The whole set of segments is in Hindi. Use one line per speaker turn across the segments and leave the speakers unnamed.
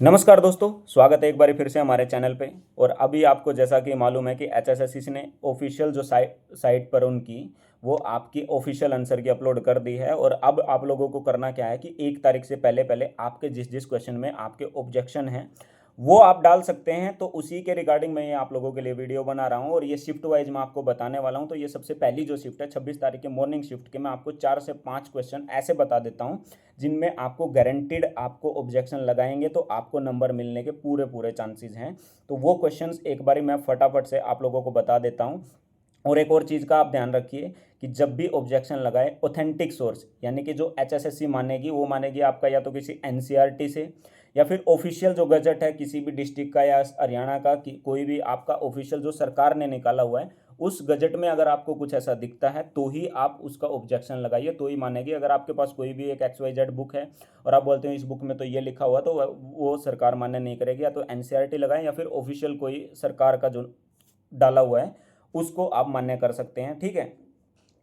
नमस्कार दोस्तों, स्वागत है एक बार फिर से हमारे चैनल पे। और अभी आपको जैसा कि मालूम है कि एचएसएससी ने ऑफिशियल जो साइट पर उनकी वो आपकी ऑफिशियल आंसर की अपलोड कर दी है। और अब आप लोगों को करना क्या है कि 1 तारीख से पहले पहले आपके जिस जिस क्वेश्चन में आपके ऑब्जेक्शन हैं वो आप डाल सकते हैं। तो उसी के रिगार्डिंग मैं ये आप लोगों के लिए वीडियो बना रहा हूँ और ये शिफ्ट वाइज मैं आपको बताने वाला हूँ। तो ये सबसे पहली जो शिफ्ट है 26 तारीख के मॉर्निंग शिफ्ट के, मैं आपको 4 से 5 क्वेश्चन ऐसे बता देता हूँ जिनमें आपको गारंटीड आपको ऑब्जेक्शन लगाएंगे तो आपको नंबर मिलने के पूरे पूरे चांसेस हैं। तो वो क्वेश्चंस एक बारी मैं फटाफट से आप लोगों को बता देता हूँ। और एक और चीज़ का आप ध्यान रखिए कि जब भी ऑब्जेक्शन लगाए ऑथेंटिक सोर्स यानी कि जो एचएसएससी मानेगी वो मानेगी आपका या तो किसी एनसीईआरटी से या फिर ऑफिशियल जो गजट है किसी भी डिस्ट्रिक्ट का या हरियाणा का कि कोई भी आपका ऑफिशियल जो सरकार ने निकाला हुआ है उस गजट में अगर आपको कुछ ऐसा दिखता है तो ही आप उसका ऑब्जेक्शन लगाइए, तो ही मानेगी। अगर आपके पास कोई भी एक XYZ बुक है और आप बोलते हैं इस बुक में तो ये लिखा हुआ, तो वो सरकार मान्य नहीं करेगी। या तो एनसीईआरटी लगाएं या फिर ऑफिशियल कोई सरकार का जो डाला हुआ है उसको आप मान्य कर सकते हैं, ठीक है।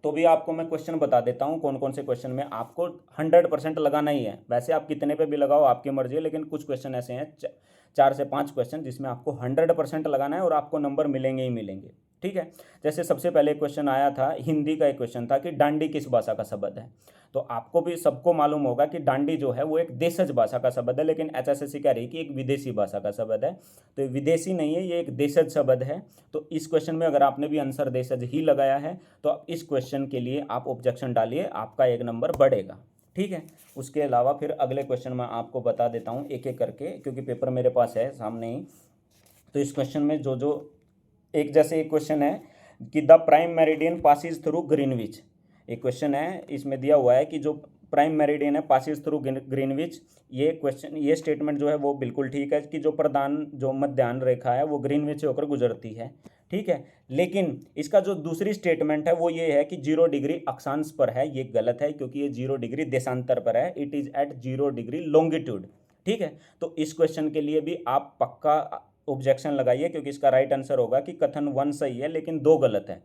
तो भी आपको मैं क्वेश्चन बता देता हूँ कौन कौन से क्वेश्चन में आपको 100% लगाना ही है। वैसे आप कितने पे भी लगाओ आपकी मर्जी है, लेकिन कुछ क्वेश्चन ऐसे हैं 4 से 5 क्वेश्चन जिसमें आपको 100% लगाना है और आपको नंबर मिलेंगे ही मिलेंगे, ठीक है। जैसे सबसे पहले क्वेश्चन आया था, हिंदी का एक क्वेश्चन था कि डांडी किस भाषा का शब्द है। तो आपको भी सबको मालूम होगा कि डांडी जो है वो एक देशज भाषा का शब्द है, लेकिन एचएसएससी कह रही है कि एक विदेशी भाषा का शब्द है। तो ये विदेशी नहीं है, ये एक देशज शब्द है। तो इस क्वेश्चन में अगर आपने भी आंसर देशज ही लगाया है तो आप इस क्वेश्चन के लिए आप ऑब्जेक्शन डालिए, आपका 1 नंबर बढ़ेगा, ठीक है। उसके अलावा फिर अगले क्वेश्चन मैं आपको बता देता हूँ एक एक करके, क्योंकि पेपर मेरे पास है सामने ही। तो इस क्वेश्चन में जो जो एक जैसे एक क्वेश्चन है कि the prime meridian passes through Greenwich. एक क्वेश्चन है इसमें दिया हुआ है कि जो प्राइम मेरिडियन है पासिस थ्रू ग्रीनविच। ये क्वेश्चन ये स्टेटमेंट जो है वो बिल्कुल ठीक है कि जो प्रधान जो मध्याह्न रेखा है वो ग्रीनविच से होकर गुजरती है, ठीक है। लेकिन इसका जो दूसरी स्टेटमेंट है वो ये है कि 0 डिग्री अक्षांश पर है। ये गलत है क्योंकि ये 0 डिग्री देशांतर पर है, it is at 0 degree longitude, ठीक है। तो इस क्वेश्चन के लिए भी आप पक्का ऑब्जेक्शन लगाइए क्योंकि इसका राइट आंसर होगा कि कथन 1 सही है लेकिन 2 गलत है।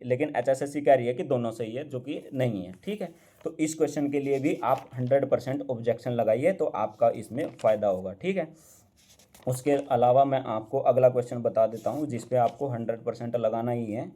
लेकिन एचएसएससी कह रही है कि दोनों सही है, जो कि नहीं है, ठीक है। तो इस क्वेश्चन के लिए भी आप 100% ऑब्जेक्शन लगाइए तो आपका इसमें फ़ायदा होगा, ठीक है। उसके अलावा मैं आपको अगला क्वेश्चन बता देता हूँ जिस पे आपको 100% लगाना ही है।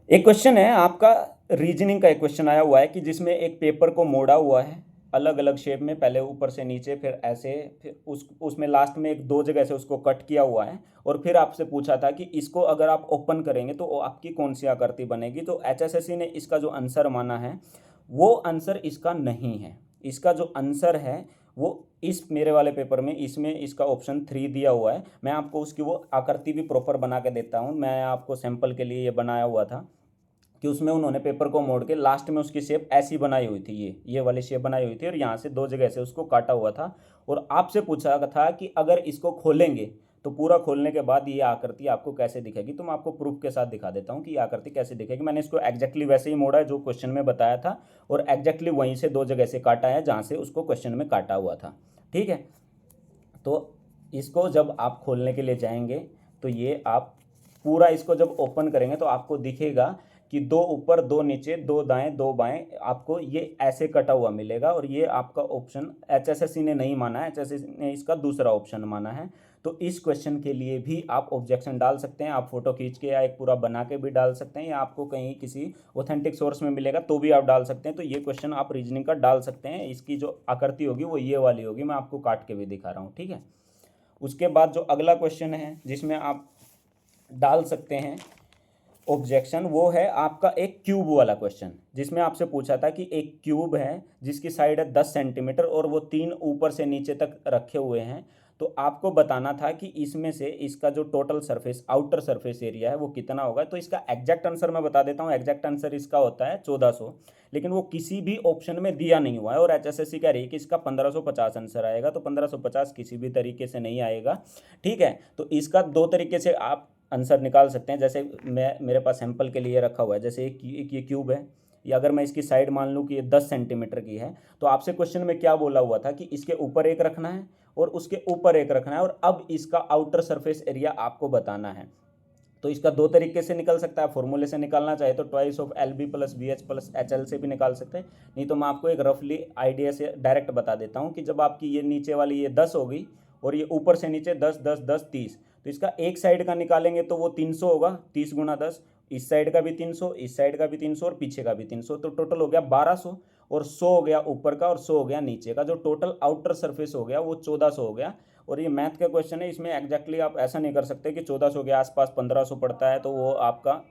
एक क्वेश्चन है आपका रीजनिंग का, एक क्वेश्चन आया हुआ है कि जिसमें एक पेपर को मोड़ा हुआ है अलग अलग शेप में, पहले ऊपर से नीचे फिर ऐसे, फिर उसमें लास्ट में एक 2 जगह से उसको कट किया हुआ है। और फिर आपसे पूछा था कि इसको अगर आप ओपन करेंगे तो आपकी कौन सी आकृति बनेगी। तो एचएसएससी ने इसका जो आंसर माना है वो आंसर इसका नहीं है। इसका जो आंसर है वो इस मेरे वाले पेपर में इसमें इसका ऑप्शन 3 दिया हुआ है। मैं आपको उसकी वो आकृति भी प्रॉपर बना के देता हूँ। मैं आपको सैंपल के लिए ये बनाया हुआ था कि उसमें उन्होंने पेपर को मोड़ के लास्ट में उसकी शेप ऐसी बनाई हुई थी, ये वाली शेप बनाई हुई थी और यहाँ से 2 जगह से उसको काटा हुआ था। और आपसे पूछा था कि अगर इसको खोलेंगे तो पूरा खोलने के बाद ये आकृति आपको कैसे दिखेगी। तो मैं आपको प्रूफ के साथ दिखा देता हूँ कि ये आकृति कैसे दिखेगी। मैंने इसको एग्जैक्टली वैसे ही मोड़ा है जो क्वेश्चन में बताया था और एग्जैक्टली वहीं से 2 जगह से काटा है जहाँ से उसको क्वेश्चन में काटा हुआ था, ठीक है। तो इसको जब आप खोलने के लिए जाएंगे तो ये आप पूरा इसको जब ओपन करेंगे तो आपको दिखेगा कि 2 ऊपर 2 नीचे 2 दाएं 2 बाएं, आपको ये ऐसे कटा हुआ मिलेगा। और ये आपका ऑप्शन एचएसएससी ने नहीं माना है, एचएसएससी ने इसका दूसरा ऑप्शन माना है। तो इस क्वेश्चन के लिए भी आप ऑब्जेक्शन डाल सकते हैं। आप फोटो खींच के या एक पूरा बना के भी डाल सकते हैं, या आपको कहीं किसी ऑथेंटिक सोर्स में मिलेगा तो भी आप डाल सकते हैं। तो ये क्वेश्चन आप रीजनिंग का डाल सकते हैं। इसकी जो आकृति होगी वो ये वाली होगी, मैं आपको काट के भी दिखा रहा हूँ, ठीक है। उसके बाद जो अगला क्वेश्चन है जिसमें आप डाल सकते हैं ऑब्जेक्शन, वो है आपका एक क्यूब वाला क्वेश्चन, जिसमें आपसे पूछा था कि एक क्यूब है जिसकी साइड है 10 सेंटीमीटर और वो 3 ऊपर से नीचे तक रखे हुए हैं। तो आपको बताना था कि इसमें से इसका जो total surface outer surface area है वो कितना होगा। तो इसका एग्जैक्ट आंसर मैं बता देता हूँ। एग्जैक्ट आंसर इसका होता है 1400, लेकिन वो किसी भी ऑप्शन में दिया नहीं हुआ है। और एचएसएससी कह रही है कि इसका 1550 आंसर आएगा। तो 1550 किसी भी तरीके से नहीं आएगा, ठीक है। तो इसका 2 तरीके से आप आंसर निकाल सकते हैं। जैसे मेरे पास सैंपल के लिए रखा हुआ है, जैसे एक ये क्यूब है, या अगर मैं इसकी साइड मान लूँ कि ये 10 सेंटीमीटर की है, तो आपसे क्वेश्चन में क्या बोला हुआ था कि इसके ऊपर एक रखना है और उसके ऊपर एक रखना है और अब इसका आउटर सरफेस एरिया आपको बताना है। तो इसका दो तरीके से निकल सकता है, फॉर्मूले से निकालना चाहे तो twice of L B plus B H plus H L से भी निकाल सकते हैं, नहीं तो मैं आपको एक रफली आइडिया से डायरेक्ट बता देता हूँ कि जब आपकी ये नीचे वाली ये 10 होगी और ये ऊपर से नीचे 10 10 10 30, तो इसका एक साइड का निकालेंगे तो वो 300 होगा, 30 गुना 10, इस साइड का भी 300, इस साइड का भी 300 और पीछे का भी 300, तो टोटल हो गया 1200 और 100 हो गया ऊपर का और 100 हो गया नीचे का, जो टोटल आउटर सरफेस हो गया वो 1400 हो गया। और ये मैथ का क्वेश्चन है, इसमें एग्जैक्टली आप ऐसा नहीं कर सकते कि 1400 के आसपास 1500 पड़ता है तो वो आपका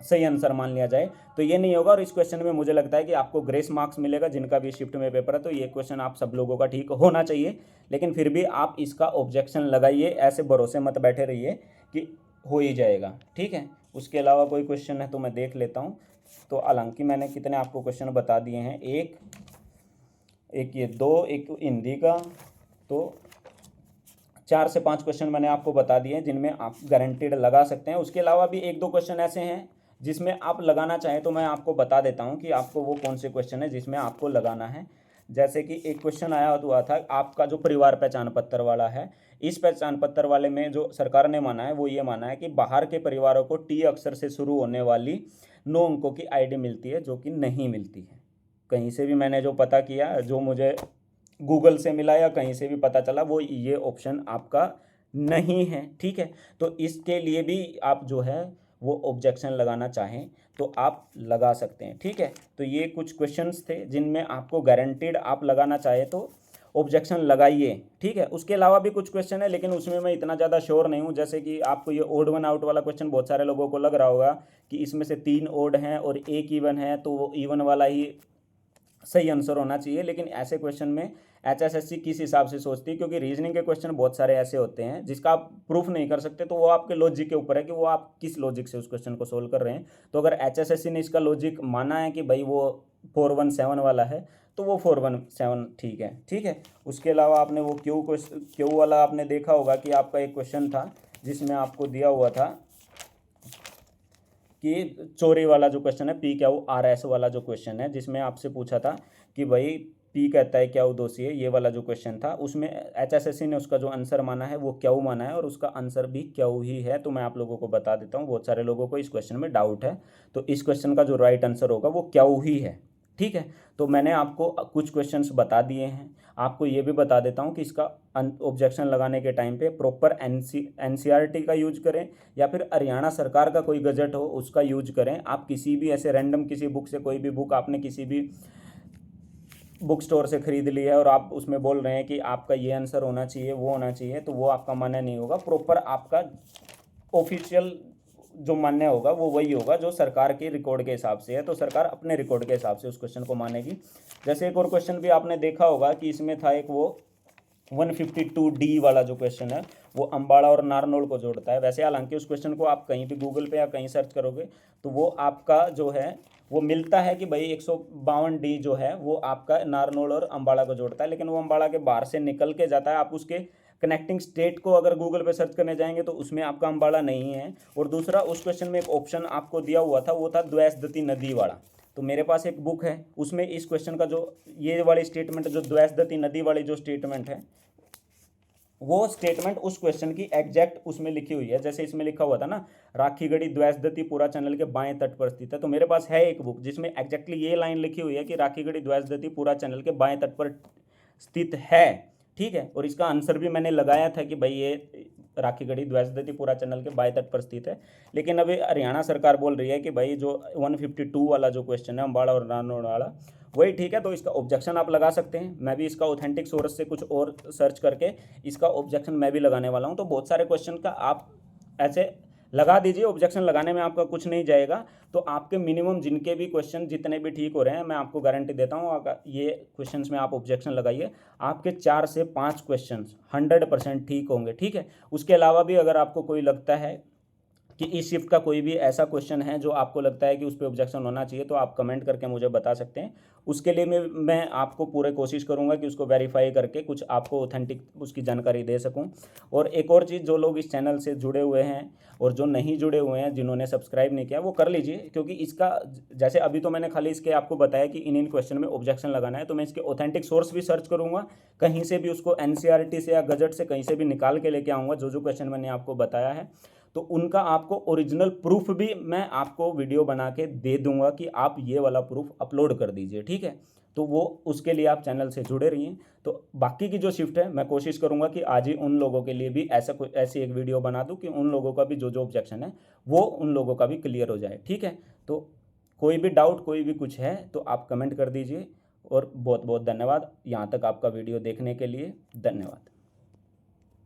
सही आंसर मान लिया जाए, तो ये नहीं होगा। और इस क्वेश्चन में मुझे लगता है कि आपको ग्रेस मार्क्स मिलेगा, जिनका भी शिफ्ट में पेपर है, तो ये क्वेश्चन आप सब लोगों का ठीक होना चाहिए, लेकिन फिर भी आप इसका ऑब्जेक्शन लगाइए, ऐसे भरोसे मत बैठे रहिए कि हो ही जाएगा, ठीक है। उसके अलावा कोई क्वेश्चन है तो मैं देख लेता हूँ। तो हालांकि मैंने कितने आपको क्वेश्चन बता दिए हैं, एक ये 2, एक हिंदी का, तो 4 से 5 क्वेश्चन मैंने आपको बता दिए हैं जिनमें आप गारंटीड लगा सकते हैं। उसके अलावा भी 1-2 क्वेश्चन ऐसे हैं जिसमें आप लगाना चाहें तो मैं आपको बता देता हूं कि आपको वो कौन से क्वेश्चन है जिसमें आपको लगाना है। जैसे कि एक क्वेश्चन आया हुआ था आपका जो परिवार पहचान पत्र वाला है, इस पहचान पत्र वाले में जो सरकार ने माना है वो ये माना है कि बाहर के परिवारों को टी अक्षर से शुरू होने वाली 9 अंकों की आईडी मिलती है, जो कि नहीं मिलती है। कहीं से भी मैंने जो पता किया, जो मुझे गूगल से मिला या कहीं से भी पता चला, वो ये ऑप्शन आपका नहीं है, ठीक है। तो इसके लिए भी आप जो है वो ऑब्जेक्शन लगाना चाहें तो आप लगा सकते हैं, ठीक है। तो ये कुछ क्वेश्चंस थे जिनमें आपको गारंटीड आप लगाना चाहे तो ऑब्जेक्शन लगाइए, ठीक है। उसके अलावा भी कुछ क्वेश्चन है लेकिन उसमें मैं इतना ज़्यादा श्योर नहीं हूँ। जैसे कि आपको ये ओड वन आउट वाला क्वेश्चन बहुत सारे लोगों को लग रहा होगा कि इसमें से 3 ओड हैं और 1 ईवन है, तो वो ईवन वाला ही सही आंसर होना चाहिए। लेकिन ऐसे क्वेश्चन में एचएसएससी किस हिसाब से सोचती है, क्योंकि रीजनिंग के क्वेश्चन बहुत सारे ऐसे होते हैं जिसका आप प्रूफ नहीं कर सकते, तो वो आपके लॉजिक के ऊपर है कि वो आप किस लॉजिक से उस क्वेश्चन को सोल्व कर रहे हैं। तो अगर एचएसएससी ने इसका लॉजिक माना है कि भाई वो 417 वाला है, तो वो 417 ठीक है, ठीक है। उसके अलावा आपने वो क्यू वाला आपने देखा होगा कि आपका एक क्वेश्चन था जिसमें आपको दिया हुआ था कि चोरी वाला जो क्वेश्चन है, पी क्यू आर एस वाला जो क्वेश्चन है, जिसमें आपसे पूछा था कि भाई पी कहता है क्यू दोषी है, ये वाला जो क्वेश्चन था, उसमें एचएसएससी ने उसका जो आंसर माना है वो क्यू माना है और उसका आंसर भी क्यू ही है। तो मैं आप लोगों को बता देता हूँ, बहुत सारे लोगों को इस क्वेश्चन में डाउट है, तो इस क्वेश्चन का जो राइट आंसर होगा वो क्यू ही है, ठीक है। तो मैंने आपको कुछ क्वेश्चंस बता दिए हैं। आपको ये भी बता देता हूँ कि इसका ऑब्जेक्शन लगाने के टाइम पे प्रॉपर एनसीईआरटी का यूज करें या फिर हरियाणा सरकार का कोई गजट हो उसका यूज करें। आप किसी भी ऐसे रैंडम किसी बुक से, कोई भी बुक आपने किसी भी बुक स्टोर से खरीद ली है और आप उसमें बोल रहे हैं कि आपका ये आंसर होना चाहिए, वो होना चाहिए, तो वो आपका मान्य नहीं होगा। प्रॉपर आपका ऑफिशियल जो मान्य होगा वो वही होगा जो सरकार के रिकॉर्ड के हिसाब से है, तो सरकार अपने रिकॉर्ड के हिसाब से उस क्वेश्चन को मानेगी। जैसे एक और क्वेश्चन भी आपने देखा होगा कि इसमें था एक वो 152D वाला जो क्वेश्चन है, वो अम्बाड़ा और नारनौल को जोड़ता है। वैसे हालांकि उस क्वेश्चन को आप कहीं भी गूगल पे या कहीं सर्च करोगे तो वो आपका जो है वो मिलता है कि भाई 152D जो है वो आपका नारनौल और अम्बाड़ा को जोड़ता है, लेकिन वो अम्बाड़ा के बाहर से निकल के जाता है। आप उसके कनेक्टिंग स्टेट को अगर गूगल पे सर्च करने जाएंगे तो उसमें आपका अम्बाड़ा नहीं है। और दूसरा, उस क्वेश्चन में एक ऑप्शन आपको दिया हुआ था, वो था द्वैसदती नदी वाला। तो मेरे पास एक बुक है, उसमें इस क्वेश्चन का जो ये वाली स्टेटमेंट, जो द्वैसदती नदी वाली जो स्टेटमेंट है, वो स्टेटमेंट उस क्वेश्चन की एग्जैक्ट उसमें लिखी हुई है। जैसे इसमें लिखा हुआ था ना, राखीगढ़ी द्वैसदती पूरा चैनल के बाएं तट पर स्थित है, तो मेरे पास है एक बुक जिसमें एग्जैक्टली ये लाइन लिखी हुई है कि राखीगढ़ी द्वैसदती पूरा चैनल के बाएं तट पर स्थित है, ठीक है। और इसका आंसर भी मैंने लगाया था कि भाई ये राखीगढ़ी द्वैसदती पूरा चैनल के बाएं तट पर स्थित है। लेकिन अभी हरियाणा सरकार बोल रही है कि भाई जो 152 वाला जो क्वेश्चन है अम्बाड़ा और नारनौल वाला, वही ठीक है। तो इसका ऑब्जेक्शन आप लगा सकते हैं। मैं भी इसका ऑथेंटिक सोर्स से कुछ और सर्च करके इसका ऑब्जेक्शन मैं भी लगाने वाला हूँ। तो बहुत सारे क्वेश्चन का आप ऐसे लगा दीजिए, ऑब्जेक्शन लगाने में आपका कुछ नहीं जाएगा। तो आपके मिनिमम जिनके भी क्वेश्चन जितने भी ठीक हो रहे हैं, मैं आपको गारंटी देता हूँ, अगर ये क्वेश्चंस में आप ऑब्जेक्शन लगाइए, आपके 4 से 5 क्वेश्चंस 100% ठीक होंगे, ठीक है। उसके अलावा भी अगर आपको कोई लगता है कि इस शिफ्ट का कोई भी ऐसा क्वेश्चन है जो आपको लगता है कि उस पर ऑब्जेक्शन होना चाहिए, तो आप कमेंट करके मुझे बता सकते हैं। उसके लिए मैं आपको पूरे कोशिश करूंगा कि उसको वेरीफाई करके कुछ आपको ऑथेंटिक उसकी जानकारी दे सकूं। और एक और चीज़, जो लोग इस चैनल से जुड़े हुए हैं और जो नहीं जुड़े हुए हैं, जिन्होंने सब्सक्राइब नहीं किया, वो कर लीजिए, क्योंकि इसका जैसे अभी तो मैंने खाली इसके आपको बताया कि इन क्वेश्चन में ऑब्जेक्शन लगाना है, तो मैं इसके ऑथेंटिक सोर्स भी सर्च करूँगा, कहीं से भी उसको एनसीईआरटी से या गजट से कहीं से भी निकाल के लेके आऊँगा जो जो क्वेश्चन मैंने आपको बताया है। तो उनका आपको ओरिजिनल प्रूफ भी मैं आपको वीडियो बना के दे दूंगा कि आप ये वाला प्रूफ अपलोड कर दीजिए, ठीक है। तो वो उसके लिए आप चैनल से जुड़े रहिए। तो बाकी की जो शिफ्ट है मैं कोशिश करूंगा कि आज ही उन लोगों के लिए भी ऐसी एक वीडियो बना दूं कि उन लोगों का भी जो जो ऑब्जेक्शन है वो उन लोगों का भी क्लियर हो जाए, ठीक है। तो कोई भी डाउट, कोई भी कुछ है तो आप कमेंट कर दीजिए। और बहुत बहुत धन्यवाद यहाँ तक आपका वीडियो देखने के लिए, धन्यवाद।